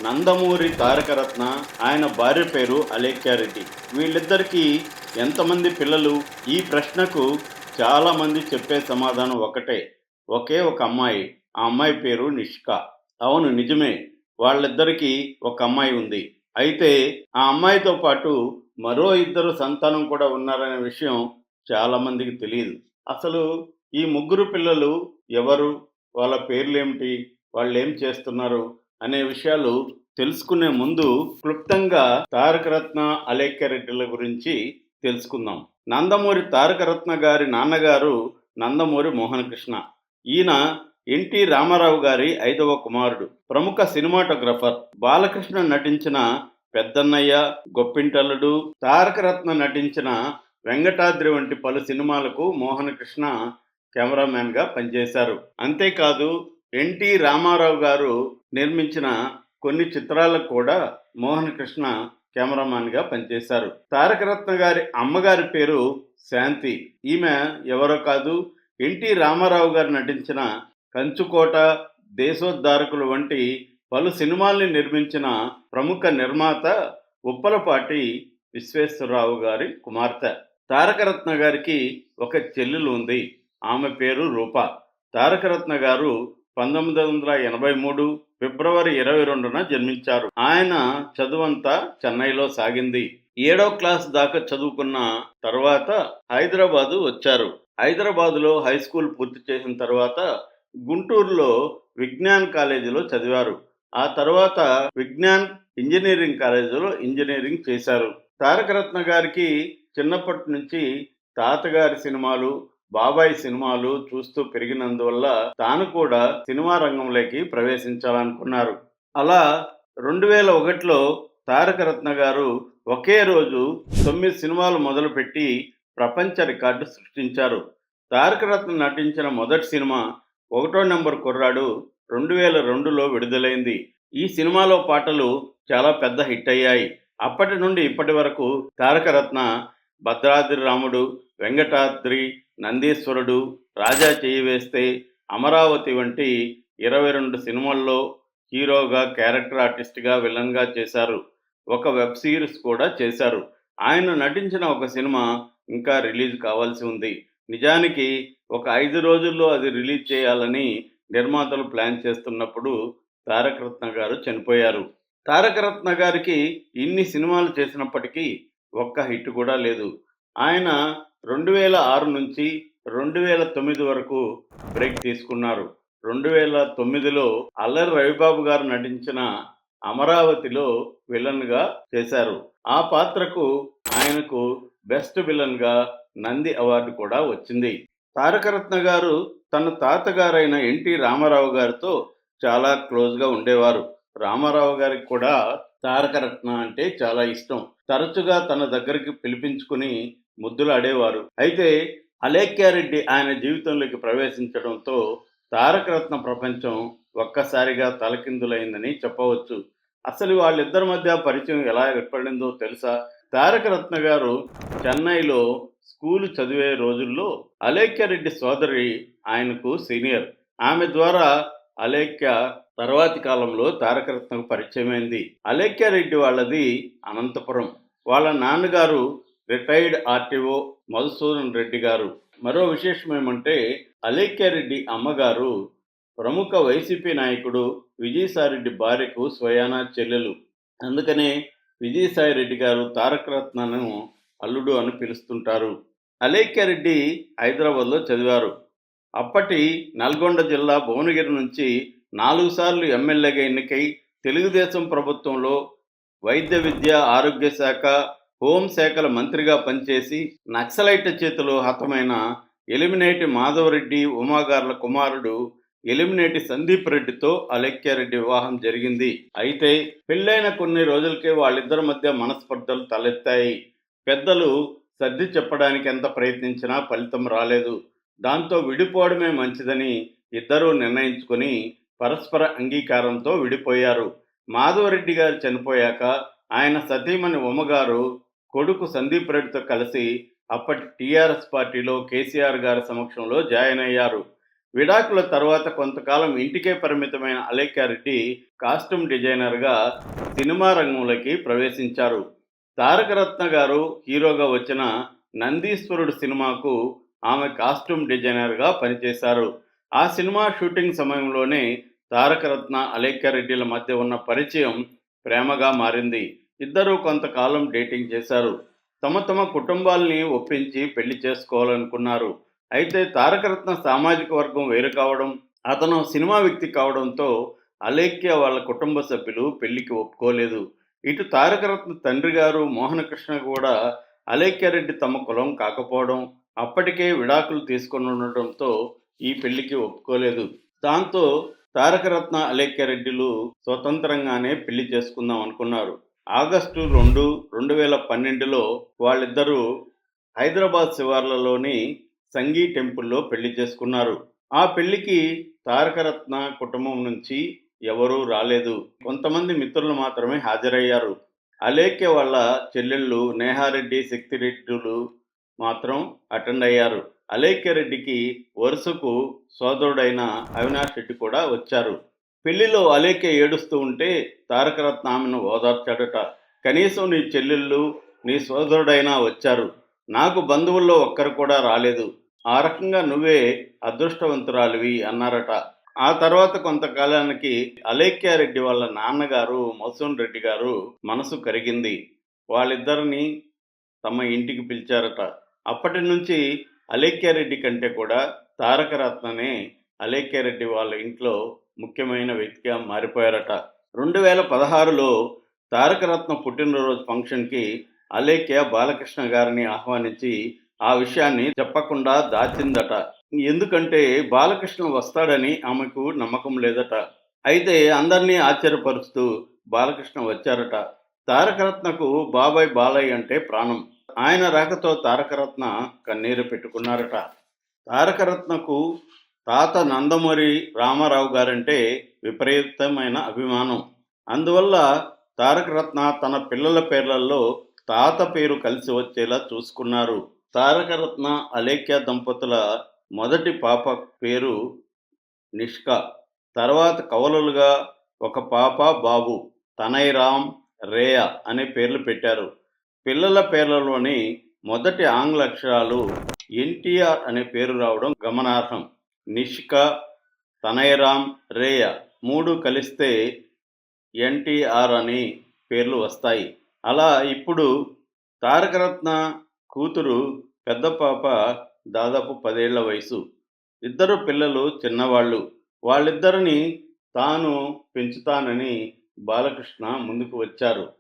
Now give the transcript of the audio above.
నందమూరి తారకరత్న, ఆయన భార్య పేరు అలేఖ్యారెడ్డి. వీళ్ళిద్దరికీ ఎంతమంది పిల్లలు? ఈ ప్రశ్నకు చాలామంది చెప్పే సమాధానం ఒకటే. ఒకే ఒక అమ్మాయి. ఆ అమ్మాయి పేరు నిష్క. అవును, నిజమే. వాళ్ళిద్దరికీ ఒక అమ్మాయి ఉంది. అయితే ఆ అమ్మాయితో పాటు మరో ఇద్దరు సంతానం కూడా ఉన్నారనే విషయం చాలామందికి తెలీదు. అసలు ఈ ముగ్గురు పిల్లలు ఎవరు? వాళ్ళ పేర్లేమిటి? వాళ్ళేం చేస్తున్నారు? అనే విషయాలు తెలుసుకునే ముందు క్లుప్తంగా తారకరత్న, అలేఖ్యారెడ్డిల గురించి తెలుసుకుందాం. నందమూరి తారకరత్న గారి నాన్నగారు నందమూరి మోహనకృష్ణ. ఈయన ఎన్టీ రామారావు గారి 5వ కుమారుడు. ప్రముఖ సినిమాటోగ్రఫర్. బాలకృష్ణ నటించిన పెద్దన్నయ్య, గొప్పింటల్లుడు, తారకరత్న నటించిన వెంకటాద్రి వంటి పలు సినిమాలకు మోహనకృష్ణ కెమెరామ్యాన్గా పనిచేశారు. అంతేకాదు ఎన్టీ రామారావు గారు నిర్మించిన కొన్ని చిత్రాలకు కూడా మోహనకృష్ణ కెమెరామ్యాన్గా పనిచేశారు. తారకరత్న గారి అమ్మగారి పేరు శాంతి. ఈమె ఎవరో కాదు, ఎన్టీ రామారావు గారు నటించిన కంచుకోట, దేశోద్ధారకులు వంటి పలు సినిమాల్ని నిర్మించిన ప్రముఖ నిర్మాత ఉప్పలపాటి విశ్వేశ్వరరావు గారి కుమార్తె. తారకరత్న గారికి ఒక చెల్లెలు ఉంది. ఆమె పేరు రూప. తారకరత్న గారు 1983 ఫిబ్రవరి 22న జన్మించారు. ఆయన చదువంతా చెన్నైలో సాగింది. 7వ క్లాస్ దాకా చదువుకున్న తర్వాత హైదరాబాదు వచ్చారు. హైదరాబాదులో హై స్కూల్ పూర్తి చేసిన తర్వాత గుంటూరులో విజ్ఞాన్ కాలేజీలో చదివారు. ఆ తర్వాత విజ్ఞాన్ ఇంజనీరింగ్ కాలేజీలో ఇంజనీరింగ్ చేశారు. తారకరత్న గారికి చిన్నప్పటి నుంచి తాతగారి సినిమాలు, బాబాయ్ సినిమాలు చూస్తూ పెరిగినందువల్ల తాను కూడా సినిమా రంగంలోకి ప్రవేశించాలనుకున్నారు. అలా 2001లో తారకరత్న గారు ఒకే రోజు 9 సినిమాలు మొదలుపెట్టి ప్రపంచ రికార్డు సృష్టించారు. తారకరత్న నటించిన మొదటి సినిమా 1వ నెంబర్ కుర్రాడు 2002లో విడుదలైంది. ఈ సినిమాలో పాటలు చాలా పెద్ద హిట్ అయ్యాయి. అప్పటి నుండి ఇప్పటి వరకు తారకరత్న భద్రాద్రి రాముడు, వెంకటాద్రి, నందీశ్వరుడు, రాజా చెయ్యి వేస్తే, అమరావతి వంటి 22 సినిమాల్లో హీరోగా, క్యారెక్టర్ ఆర్టిస్ట్గా, విలన్గా చేశారు. ఒక వెబ్ సిరీస్ కూడా చేశారు. ఆయన నటించిన ఒక సినిమా ఇంకా రిలీజ్ కావాల్సి ఉంది. నిజానికి ఒక 5 రోజుల్లో అది రిలీజ్ చేయాలని నిర్మాతలు ప్లాన్ చేస్తున్నప్పుడు తారకరత్న గారు చనిపోయారు. తారకరత్న గారికి ఇన్ని సినిమాలు చేసినప్పటికీ ఒక్క హిట్ కూడా లేదు. ఆయన 2006 నుంచి 2009 వరకు బ్రేక్ తీసుకున్నారు. 2009లో అల్లరి రవిబాబు గారు నటించిన అమరావతిలో విలన్గా చేశారు. ఆ పాత్రకు ఆయనకు బెస్ట్ విలన్గా నంది అవార్డు కూడా వచ్చింది. తారకరత్న గారు తన తాతగారైన ఎన్టీ రామారావు గారితో చాలా క్లోజ్గా ఉండేవారు. రామారావు గారికి కూడా తారకరత్న అంటే చాలా ఇష్టం. తరచుగా తన దగ్గరికి పిలిపించుకుని ముద్దులాడేవారు. అయితే అలేఖ్యారెడ్డి ఆయన జీవితంలోకి ప్రవేశించడంతో తారకరత్న ప్రపంచం ఒక్కసారిగా తలకిందులైందని చెప్పవచ్చు. అసలు వాళ్ళిద్దరి మధ్య పరిచయం ఎలా ఏర్పడిందో తెలుసా? తారకరత్న గారు చెన్నైలో స్కూలు చదివే రోజుల్లో అలేఖ్యారెడ్డి సోదరి ఆయనకు సీనియర్. ఆమె ద్వారా అలేఖ్య తర్వాతి కాలంలో తారకరత్నకు పరిచయమైంది. అలేఖ్యారెడ్డి వాళ్ళది అనంతపురం. వాళ్ళ నాన్నగారు రిటైర్డ్ ఆర్టీఓ మధుసూదన్ రెడ్డి గారు. మరో విశేషం ఏమంటే అలేఖ్యారెడ్డి అమ్మగారు ప్రముఖ వైసీపీ నాయకుడు విజయసాయిరెడ్డి భార్యకు స్వయానా చెల్లెలు. అందుకనే విజయసాయిరెడ్డి గారు తారకరత్నను అల్లుడు అని పిలుస్తుంటారు. అలేఖ్యారెడ్డి హైదరాబాద్లో చదివారు. అప్పటి నల్గొండ జిల్లా భువనగిరి నుంచి 4 సార్లు ఎమ్మెల్యేగా ఎన్నికై తెలుగుదేశం ప్రభుత్వంలో వైద్య విద్య, ఆరోగ్య శాఖ, హోంశాఖల మంత్రిగా పనిచేసి నక్సలైట్ల చేతిలో హతమైన ఎలిమినేటి మాధవరెడ్డి ఉమాగార్ల కుమారుడు ఎలిమినేటి సందీప్ రెడ్డితో అలేఖ్యారెడ్డి వివాహం జరిగింది. అయితే పెళ్ళైన కొన్ని రోజులకే వాళ్ళిద్దరి మధ్య మనస్పర్ధలు తలెత్తాయి. పెద్దలు సర్ది చెప్పడానికి ఎంత ప్రయత్నించినా ఫలితం రాలేదు. దాంతో విడిపోవడమే మంచిదని ఇద్దరూ నిర్ణయించుకొని పరస్పర అంగీకారంతో విడిపోయారు. మాధవరెడ్డి గారు చనిపోయాక ఆయన సతీమణి ఉమగారు కొడుకు సందీప్ రెడ్డితో కలిసి అప్పటి టీఆర్ఎస్ పార్టీలో కేసీఆర్ గారి సమక్షంలో జాయిన్ అయ్యారు. విడాకుల తర్వాత కొంతకాలం ఇంటికే పరిమితమైన అలేఖ్యారెడ్డి కాస్ట్యూమ్ డిజైనర్గా సినిమా రంగంలోకి ప్రవేశించారు. తారకరత్న గారు హీరోగా వచ్చిన నందీశ్వరుడు సినిమాకు ఆమె కాస్ట్యూమ్ డిజైనర్గా పనిచేశారు. ఆ సినిమా షూటింగ్ సమయంలోనే తారకరత్న అలేఖ్యారెడ్డిల మధ్య ఉన్న పరిచయం ప్రేమగా మారింది. ఇద్దరూ కొంతకాలం డేటింగ్ చేశారు. తమ తమ కుటుంబాల్ని ఒప్పించి పెళ్లి చేసుకోవాలనుకున్నారు. అయితే తారకరత్న సామాజిక వర్గం వేరు కావడం, అతను సినిమా వ్యక్తి కావడంతో అలేఖ్య వాళ్ళ కుటుంబ సభ్యులు పెళ్లికి ఒప్పుకోలేదు. ఇటు తారకరత్న తండ్రి గారు మోహనకృష్ణ కూడా అలేఖ్యారెడ్డి తమ కులం కాకపోవడం, అప్పటికే విడాకులు తీసుకొని ఉండటంతో ఈ పెళ్లికి ఒప్పుకోలేదు. దాంతో తారకరత్న అలేఖ్యారెడ్డిలు స్వతంత్రంగానే పెళ్లి చేసుకుందాం అనుకున్నారు. ఆగస్టు 2, 2012లో వాళ్ళిద్దరూ హైదరాబాద్ శివార్లలోని సంగీ టెంపుల్‌లో పెళ్లి చేసుకున్నారు. ఆ పెళ్లికి తారకరత్న కుటుంబం నుంచి ఎవరూ రాలేదు. కొంతమంది మిత్రులు మాత్రమే హాజరయ్యారు. అలేఖ్య వాళ్ళ చెల్లెళ్ళు నేహారెడ్డి, శక్తిరెడ్డులు మాత్రం అటెండ్ అయ్యారు. అలేఖ్య రెడ్డికి వరుసకు సోదరుడైన అవినాష్ రెడ్డి కూడా వచ్చారు. పెళ్లిలో అలేఖ్య ఏడుస్తూ ఉంటే తారకరత్న ఆమెను ఓదార్చాడట. కనీసం నీ చెల్లెళ్ళు, నీ సోదరుడైనా వచ్చారు. నాకు బంధువుల్లో ఒక్కరు కూడా రాలేదు. ఆ రకంగా నువ్వే అదృష్టవంతురాలివి అన్నారట. ఆ తర్వాత కొంతకాలానికి అలేఖ్యారెడ్డి వాళ్ళ నాన్నగారు మధుసూదన్ రెడ్డి గారు మనసు కరిగింది. వాళ్ళిద్దరిని తమ ఇంటికి పిలిచారట. అప్పటి నుంచి అలేఖ్యారెడ్డి కంటే కూడా తారకరత్ననే అలేఖ్యారెడ్డి వాళ్ళ ఇంట్లో ముఖ్యమైన వ్యక్తిగా మారిపోయారట. 2016లో తారకరత్న పుట్టినరోజు ఫంక్షన్‌కి అలేఖ్య బాలకృష్ణ గారిని ఆహ్వానించి ఆ విషయాన్ని చెప్పకుండా దాచిందట. ఎందుకంటే బాలకృష్ణ వస్తాడని ఆమెకు నమ్మకం లేదట. అయితే అందరినీ ఆశ్చర్యపరుస్తూ బాలకృష్ణ వచ్చారట. తారకరత్నకు బాబాయ్ బాలయ్య అంటే ప్రాణం. ఆయన రాకతో తారకరత్న కన్నీరు పెట్టుకున్నారట. తారకరత్నకు తాత నందమూరి రామారావు గారంటే విపరీతమైన అభిమానం. అందువల్ల తారకరత్న తన పిల్లల పేర్లలో తాత పేరు కలిసి వచ్చేలా చూసుకున్నారు. తారకరత్న అలేఖ్య దంపతుల మొదటి పాప పేరు నిష్క. తర్వాత కవలలుగా ఒక పాప, బాబు తనయరామ్, రేయ అనే పేర్లు పెట్టారు. పిల్లల పేర్లలోని మొదటి ఆంగ్ల అక్షరాలు ఎన్టీఆర్ అనే పేరు రావడం గమనార్హం. నిష్క, తనయరామ్, రేయ 3 కలిస్తే ఎన్టీఆర్ అని పేర్లు వస్తాయి. అలా ఇప్పుడు తారకరత్న కూతురు పెద్ద పాప దాదాపు 10 ఏళ్ల వయసు. ఇద్దరు పిల్లలు చిన్నవాళ్ళు. వాళ్ళిద్దరిని తాను పెంచుతానని బాలకృష్ణ ముందుకు వచ్చారు.